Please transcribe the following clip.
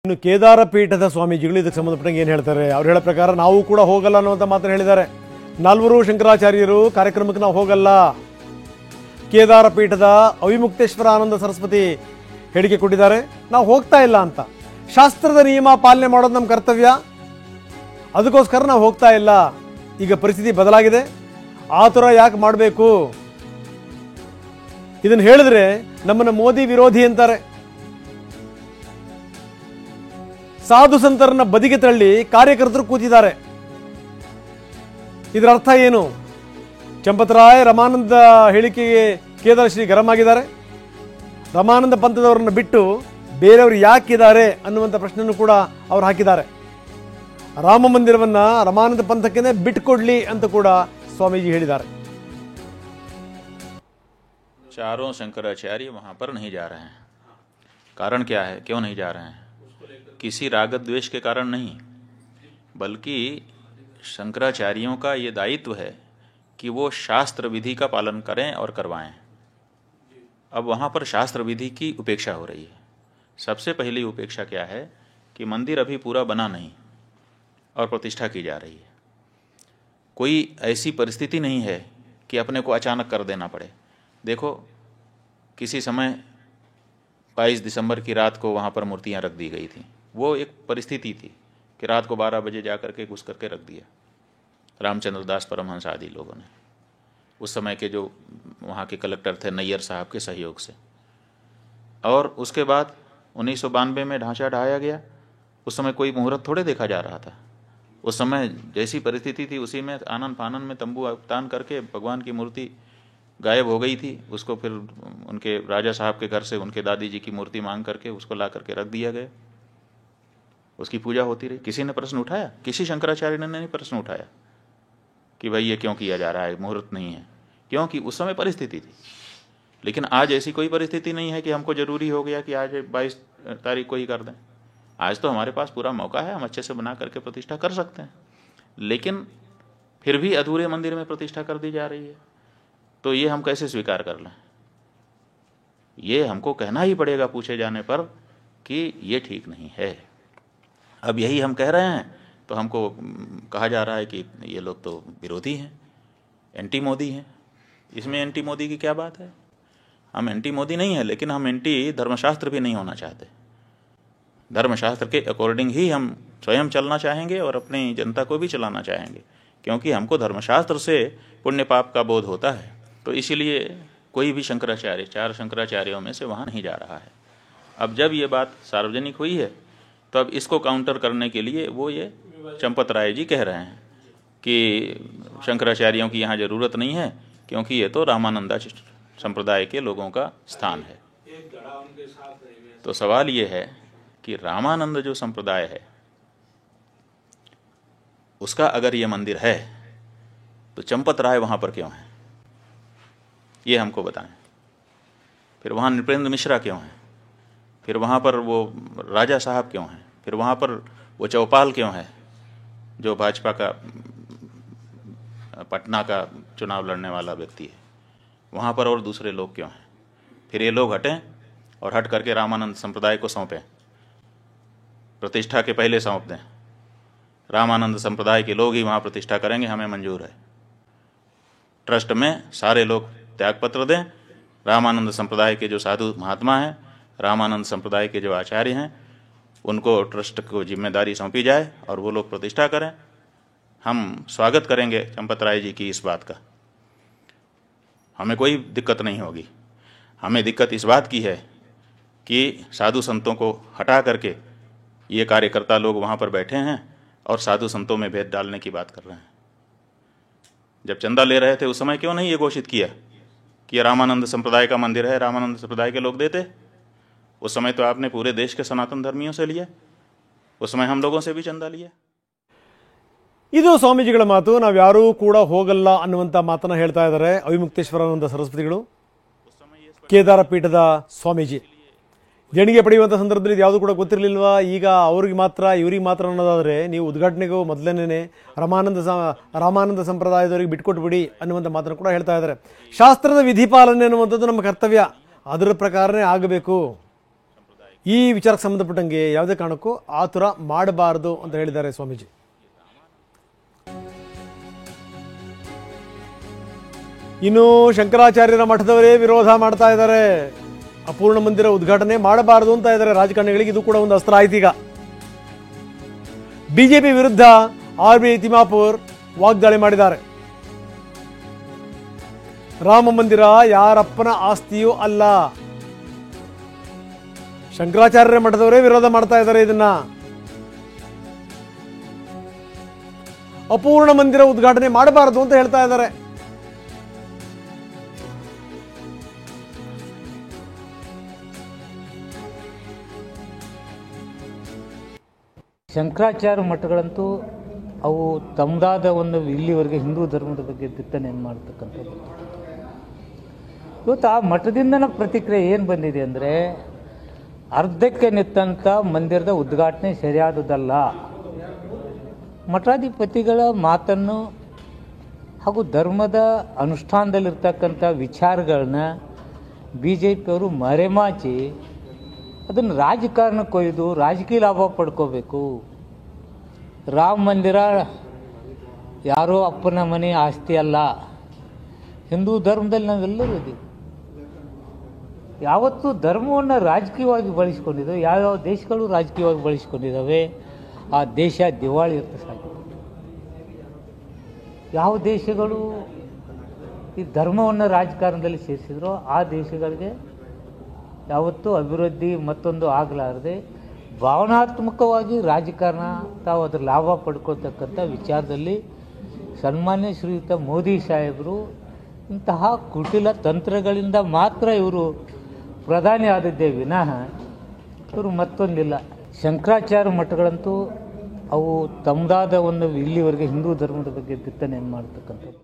ಇನ್ನು ಕೇದಾರ ಪೀಠದ ಸ್ವಾಮೀಜಿಗಳು ಇದಕ್ಕೆ ಸಂಬಂಧಪಟ್ಟಂಗೆ ಏನು ಹೇಳ್ತಾರೆ? ಅವ್ರು ಹೇಳೋ ಪ್ರಕಾರ ನಾವು ಕೂಡ ಹೋಗಲ್ಲ ಅನ್ನುವಂಥ ಮಾತನ್ನು ಹೇಳಿದ್ದಾರೆ. ನಾಲ್ವರು ಶಂಕರಾಚಾರ್ಯರು ಕಾರ್ಯಕ್ರಮಕ್ಕೆ ನಾವು ಹೋಗಲ್ಲ. ಕೇದಾರ ಪೀಠದ ಅವಿಮುಕ್ತೇಶ್ವರ ಆನಂದ ಸರಸ್ವತಿ ಹೇಳಿಕೆ ಕೊಟ್ಟಿದ್ದಾರೆ, ನಾವು ಹೋಗ್ತಾ ಇಲ್ಲ ಅಂತ. ಶಾಸ್ತ್ರದ ನಿಯಮ ಪಾಲನೆ ಮಾಡೋದು ನಮ್ಮ ಕರ್ತವ್ಯ, ಅದಕ್ಕೋಸ್ಕರ ನಾವು ಹೋಗ್ತಾ ಇಲ್ಲ. ಈಗ ಪರಿಸ್ಥಿತಿ ಬದಲಾಗಿದೆ, ಆ ಥರ ಯಾಕೆ ಮಾಡಬೇಕು? ಇದನ್ನು ಹೇಳಿದ್ರೆ ನಮ್ಮನ್ನು ಮೋದಿ ವಿರೋಧಿ ಅಂತಾರೆ. ಸಾಧು ಸಂತರನ್ನ ಬದಿಗೆ ತಳ್ಳಿ ಕಾರ್ಯಕರ್ತರು ಕೂತಿದ್ದಾರೆ. ಇದರ ಅರ್ಥ ಏನು? ಚಂಪತರಾಯ ರಮಾನಂದ ಹೇಳಿಕೆಗೆ ಕೇದಾರ ಶ್ರೀ ಗರಂ ಆಗಿದ್ದಾರೆ. ರಮಾನಂದ ಪಂಥದವರನ್ನು ಬಿಟ್ಟು ಬೇರೆಯವರು ಯಾಕಿದ್ದಾರೆ ಅನ್ನುವಂಥ ಪ್ರಶ್ನೆಯನ್ನು ಕೂಡ ಅವರು ಹಾಕಿದ್ದಾರೆ. ರಾಮ ಮಂದಿರವನ್ನ ರಮಾನಂದ ಪಂಥಕ್ಕೆ ಬಿಟ್ಟುಕೊಡ್ಲಿ ಅಂತ ಕೂಡ ಸ್ವಾಮೀಜಿ ಹೇಳಿದ್ದಾರೆ. चारों शंकराचार्य वहाँ पर नहीं जा रहे हैं। कारण क्या है, क्यों नहीं जा रहे हैं? किसी रागत द्वेष के कारण नहीं, बल्कि शंकराचार्यों का ये दायित्व है कि वो शास्त्र विधि का पालन करें और करवाएं। अब वहाँ पर शास्त्र विधि की उपेक्षा हो रही है। सबसे पहली उपेक्षा क्या है कि मंदिर अभी पूरा बना नहीं और प्रतिष्ठा की जा रही है। कोई ऐसी परिस्थिति नहीं है कि अपने को अचानक कर देना पड़े। देखो, किसी समय 22 दिसंबर की रात को वहाँ पर मूर्तियाँ रख दी गई थी। वो एक परिस्थिति थी कि रात को 12 बजे जा करके घुस करके रख दिया रामचंद्र दास परमहंस आदि लोगों ने। उस समय के जो वहाँ के कलेक्टर थे नैयर साहब के सहयोग से। और उसके बाद 1992 में ढांचा ढाया गया। उस समय कोई मुहूर्त थोड़े देखा जा रहा था। उस समय जैसी परिस्थिति थी उसी में आनन फानन में तंबू तान करके भगवान की मूर्ति गायब हो गई थी। उसको फिर उनके राजा साहब के घर से उनके दादी जी की मूर्ति मांग करके उसको ला करके रख दिया गया। उसकी पूजा होती रही। किसी ने प्रश्न उठाया? किसी शंकराचार्य ने नहीं प्रश्न उठाया कि भाई ये क्यों किया जा रहा है, मुहूर्त नहीं है। क्योंकि उस समय परिस्थिति थी। लेकिन आज ऐसी कोई परिस्थिति नहीं है कि हमको जरूरी हो गया कि आज 22 तारीख को ही कर दें। आज तो हमारे पास पूरा मौका है, हम अच्छे से बना करके प्रतिष्ठा कर सकते हैं। लेकिन फिर भी अधूरे मंदिर में प्रतिष्ठा कर दी जा रही है, तो ये हम कैसे स्वीकार कर लें? ये हमको कहना ही पड़ेगा पूछे जाने पर कि ये ठीक नहीं है। अब यही हम कह रहे हैं तो हमको कहा जा रहा है कि ये लोग तो विरोधी हैं, एंटी मोदी हैं। इसमें एंटी मोदी की क्या बात है? हम एंटी मोदी नहीं है, लेकिन हम एंटी धर्मशास्त्र भी नहीं होना चाहते। धर्मशास्त्र के अकॉर्डिंग ही हम स्वयं चलना चाहेंगे और अपनी जनता को भी चलाना चाहेंगे, क्योंकि हमको धर्मशास्त्र से पुण्य पाप का बोध होता है। तो इसीलिए कोई भी शंकराचार्य 4 शंकराचार्यों में से वहाँ नहीं जा रहा है। अब जब ये बात सार्वजनिक हुई है तो अब इसको काउंटर करने के लिए वो ये चंपत राय जी कह रहे हैं कि शंकराचार्यों की यहाँ ज़रूरत नहीं है, क्योंकि ये तो रामानंदा संप्रदाय के लोगों का स्थान है। तो सवाल ये है कि रामानंद जो संप्रदाय है उसका अगर ये मंदिर है तो चंपत राय वहाँ पर क्यों है, ये हमको बताएं। फिर वहाँ नृपेंद्र मिश्रा क्यों है? फिर वहाँ पर वो राजा साहब क्यों हैं? फिर वहाँ पर वो चौपाल क्यों है जो भाजपा का पटना का चुनाव लड़ने वाला व्यक्ति है? वहाँ पर और दूसरे लोग क्यों हैं? फिर ये लोग हटें और हट करके रामानंद संप्रदाय को सौंपें, प्रतिष्ठा के पहले सौंप दें। रामानंद संप्रदाय के लोग ही वहाँ प्रतिष्ठा करेंगे, हमें मंजूर है। ट्रस्ट में सारे लोग त्यागपत्र दें। रामानंद संप्रदाय के जो साधु महात्मा हैं, रामानंद संप्रदाय के जो आचार्य हैं, उनको ट्रस्ट को जिम्मेदारी सौंपी जाए और वो लोग प्रतिष्ठा करें। हम स्वागत करेंगे चंपत राय जी की इस बात का, हमें कोई दिक्कत नहीं होगी। हमें दिक्कत इस बात की है कि साधु संतों को हटा करके ये कार्यकर्ता लोग वहाँ पर बैठे हैं और साधु संतों में भेद डालने की बात कर रहे हैं। जब चंदा ले रहे थे उस समय क्यों नहीं ये घोषित किया कि रामानंद संप्रदाय का मंदिर है, रामानंद संप्रदाय के लोग देते? उस समय तो आपने पूरे देश के सनातन धर्मियों से लिया, उस समय हम लोगों से भी चंदा लिया। ಇದು ಸ್ವಾಮೀಜಿಗಳ ಮಾತು. ನಾವು ಯಾರೂ ಕೂಡ ಹೋಗಲ್ಲ ಅನ್ನುವಂಥ ಮಾತನ್ನ ಹೇಳ್ತಾ ಇದ್ದಾರೆ ಅವಿಮುಕ್ತೇಶ್ವರಾನಂದ ಸರಸ್ವತಿಗಳು, ಕೇದಾರ ಪೀಠದ ಸ್ವಾಮೀಜಿ. ದೇಣಿಗೆ ಪಡೆಯುವಂಥ ಸಂದರ್ಭದಲ್ಲಿ ಯಾವುದು ಕೂಡ ಗೊತ್ತಿರಲಿಲ್ವಾ? ಈಗ ಅವ್ರಿಗೆ ಮಾತ್ರ ಇವ್ರಿಗೆ ಮಾತ್ರ ಅನ್ನೋದಾದರೆ ನೀವು ಉದ್ಘಾಟನೆಗೂ ಮೊದಲನೇ ರಾಮಾನಂದ ಸಂಪ್ರದಾಯದವರಿಗೆ ಬಿಟ್ಕೊಟ್ಬಿಡಿ ಅನ್ನುವಂಥ ಮಾತನ್ನು ಕೂಡ ಹೇಳ್ತಾ ಇದ್ದಾರೆ. ಶಾಸ್ತ್ರದ ವಿಧಿಪಾಲನೆ ಅನ್ನುವಂಥದ್ದು ನಮ್ಮ ಕರ್ತವ್ಯ, ಅದರ ಪ್ರಕಾರನೇ ಆಗಬೇಕು. ಈ ವಿಚಾರಕ್ಕೆ ಸಂಬಂಧಪಟ್ಟಂಗೆ ಯಾವುದೇ ಕಾರಣಕ್ಕೂ ಆತುರ ಮಾಡಬಾರದು ಅಂತ ಹೇಳಿದ್ದಾರೆ ಸ್ವಾಮೀಜಿ. ಇನ್ನು ಶಂಕರಾಚಾರ್ಯರ ಮಠದವರೇ ವಿರೋಧ ಮಾಡ್ತಾ ಇದ್ದಾರೆ. ಅಪೂರ್ಣ ಮಂದಿರ ಉದ್ಘಾಟನೆ ಮಾಡಬಾರದು ಅಂತ ಇದ್ದಾರೆ ರಾಜಕಾರಣಿಗಳಿಗೆ. ಇದು ಕೂಡ ಒಂದು ಅಸ್ತ್ರ ಆಯ್ತು. ಈಗ ಬಿಜೆಪಿ ವಿರುದ್ಧ RB ತಿಮ್ಮಾಪುರ್ ವಾಗ್ದಾಳಿ ಮಾಡಿದ್ದಾರೆ. ರಾಮ ಮಂದಿರ ಯಾರಪ್ಪನ ಆಸ್ತಿಯೂ ಅಲ್ಲ. ಶಂಕರಾಚಾರ್ಯರ ಮಠದವರೇ ವಿರೋಧ ಮಾಡ್ತಾ ಇದ್ದಾರೆ. ಇದನ್ನ ಅಪೂರ್ಣ ಮಂದಿರ ಉದ್ಘಾಟನೆ ಮಾಡಬಾರದು ಅಂತ ಹೇಳ್ತಾ ಇದ್ದಾರೆ. ಶಂಕರಾಚಾರ್ಯ ಮಠಗಳಂತೂ ಅವು ತಮ್ಮದಾದ ಒಂದು ಇಲ್ಲಿವರೆಗೆ ಹಿಂದೂ ಧರ್ಮದ ಬಗ್ಗೆ ಚಿಂತನೆಯನ್ನು ಮಾಡ್ತಕ್ಕಂಥದ್ದು. ಇವತ್ತು ಆ ಮಠದಿಂದನ ಪ್ರತಿಕ್ರಿಯೆ ಏನು ಬಂದಿದೆ ಅಂದರೆ, ಅರ್ಧಕ್ಕೆ ನಿಂತಂಥ ಮಂದಿರದ ಉದ್ಘಾಟನೆ ಸರಿಯಾದುದಲ್ಲ. ಮಠಾಧಿಪತಿಗಳ ಮಾತನ್ನು ಹಾಗೂ ಧರ್ಮದ ಅನುಷ್ಠಾನದಲ್ಲಿರ್ತಕ್ಕಂಥ ವಿಚಾರಗಳನ್ನ BJPಯವರು ಮರೆಮಾಚಿ ಅದನ್ನು ರಾಜಕಾರಣಕ್ಕೆ ಒಯ್ದು ರಾಜಕೀಯ ಲಾಭ ಪಡ್ಕೋಬೇಕು. ರಾಮ ಮಂದಿರ ಯಾರೋ ಅಪ್ಪನ ಮನೆ ಆಸ್ತಿ ಅಲ್ಲ. ಹಿಂದೂ ಧರ್ಮದಲ್ಲಿ ನಾವೆಲ್ಲರೂ ಇದ್ದೀವಿ. ಯಾವತ್ತೂ ಧರ್ಮವನ್ನು ರಾಜಕೀಯವಾಗಿ ಬಳಸ್ಕೊಂಡಿದ್ದಾವೆ. ಯಾವ್ಯಾವ ದೇಶಗಳು ರಾಜಕೀಯವಾಗಿ ಬಳಸ್ಕೊಂಡಿದ್ದಾವೆ ಆ ದೇಶ ದಿವಾಳಿ ಅಂತ ಸಾಗಿದೆ. ಯಾವ ದೇಶಗಳು ಈ ಧರ್ಮವನ್ನು ರಾಜಕಾರಣದಲ್ಲಿ ಸೇರಿಸಿದ್ರೋ ಆ ದೇಶಗಳಿಗೆ ಯಾವತ್ತೂ ಅಭಿವೃದ್ಧಿ ಮತ್ತೊಂದು ಆಗಲಾರದೆ ಭಾವನಾತ್ಮಕವಾಗಿ ರಾಜಕಾರಣ ತಾವು ಅದರ ಲಾಭ ಪಡ್ಕೊಳ್ತಕ್ಕಂಥ ವಿಚಾರದಲ್ಲಿ ಸನ್ಮಾನ್ಯ ಶ್ರೀಯುತ ಮೋದಿ ಸಾಹೇಬರು ಇಂತಹ ಕುಟಿಲ ತಂತ್ರಗಳಿಂದ ಮಾತ್ರ ಇವರು ಪ್ರಧಾನಿ ಆದದ್ದೇ ವಿನಃ ಇವರು ಮತ್ತೊಂದಿಲ್ಲ. ಶಂಕರಾಚಾರ್ಯ ಮಠಗಳಂತೂ ಅವು ತಮ್ಮದಾದ ಒಂದು ಇಲ್ಲಿವರೆಗೆ ಹಿಂದೂ ಧರ್ಮದ ಬಗ್ಗೆ ಚಿಂತನೆಯನ್ನು ಮಾಡ್ತಕ್ಕಂಥದ್ದು.